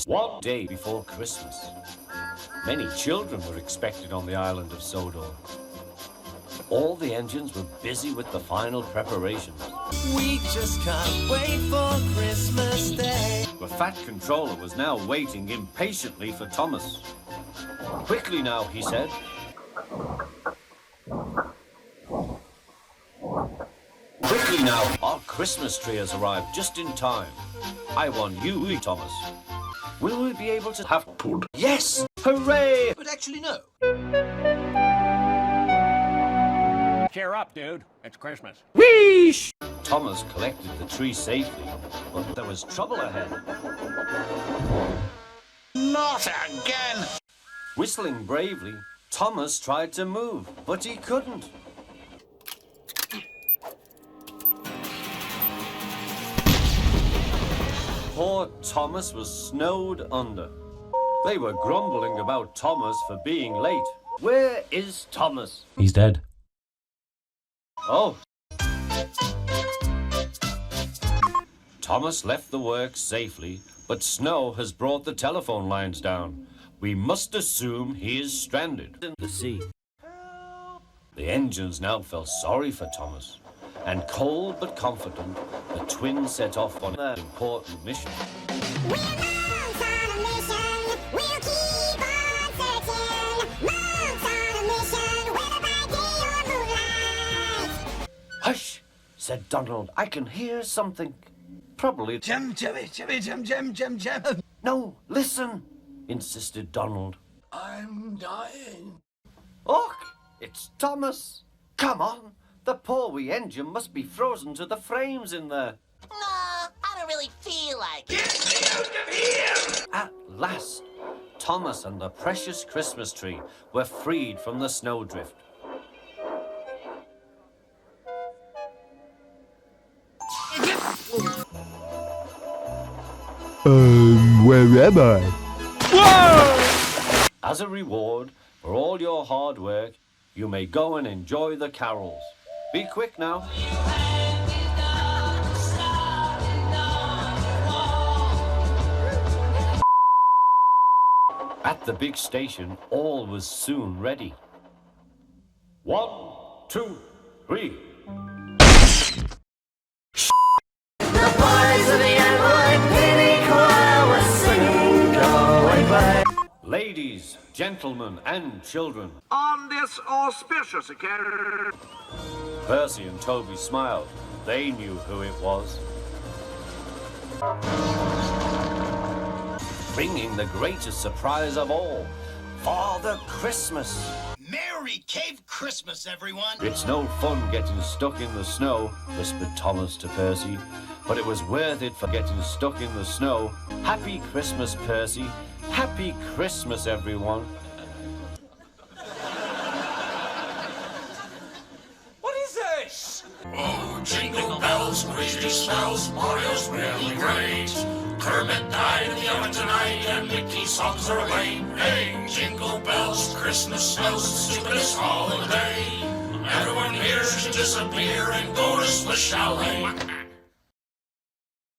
was one day before Christmas. Many children were expected on the island of Sodor. All the engines were busy with the final preparations. We just can't wait for Christmas Day. The Fat Controller was now waiting impatiently for Thomas. Quickly now, he said. Quickly now, our Christmas tree has arrived just in time. I want you, Thomas. Will we be able to have food? Yes! Hooray! But actually, no. Cheer up, dude. It's Christmas. Whoosh! Thomas collected the tree safely, but there was trouble ahead. Not again! Whistling bravely, Thomas tried to move, but he couldn't. Poor Thomas was snowed under. They were grumbling about Thomas for being late. Where is Thomas? He's dead. Oh. Thomas left the works safely, but snow has brought the telephone lines down. We must assume he is stranded in the sea. The engines now felt sorry for Thomas, and cold but confident, the twins set off on their important mission. We're monks on a mission. We'll keep on searching. Monks on a mission, whether by day or moonlight. Hush, said Donald. I can hear something. Probably... Jim. No, listen, insisted Donald. I'm dying. Look, it's Thomas. Come on. The poor wee engine must be frozen to the frames in there. No, I don't really feel like it. Get me out of here! At last, Thomas and the precious Christmas tree were freed from the snowdrift. Where am I? Whoa! As a reward for all your hard work, you may go and enjoy the carols. Be quick now. At the big station, all was soon ready. 1, 2, 3. The boys of the Avalanche penny choir were singing Galway Bay. Ladies, gentlemen, and children. On this auspicious occasion. Percy and Toby smiled. They knew who it was. Bringing the greatest surprise of all, Father Christmas. Merry Cave Christmas, everyone! It's no fun getting stuck in the snow, whispered Thomas to Percy, but it was worth it for getting stuck in the snow. Happy Christmas, Percy. Happy Christmas, everyone. What is this? Oh, jingle bells, crazy smells, Mario's really great. Kermit died in the oven tonight, and Mickey's songs are lame. Hey, jingle bells, Christmas smells, stupidest holiday. Everyone here should disappear and go to Swiss Chalet.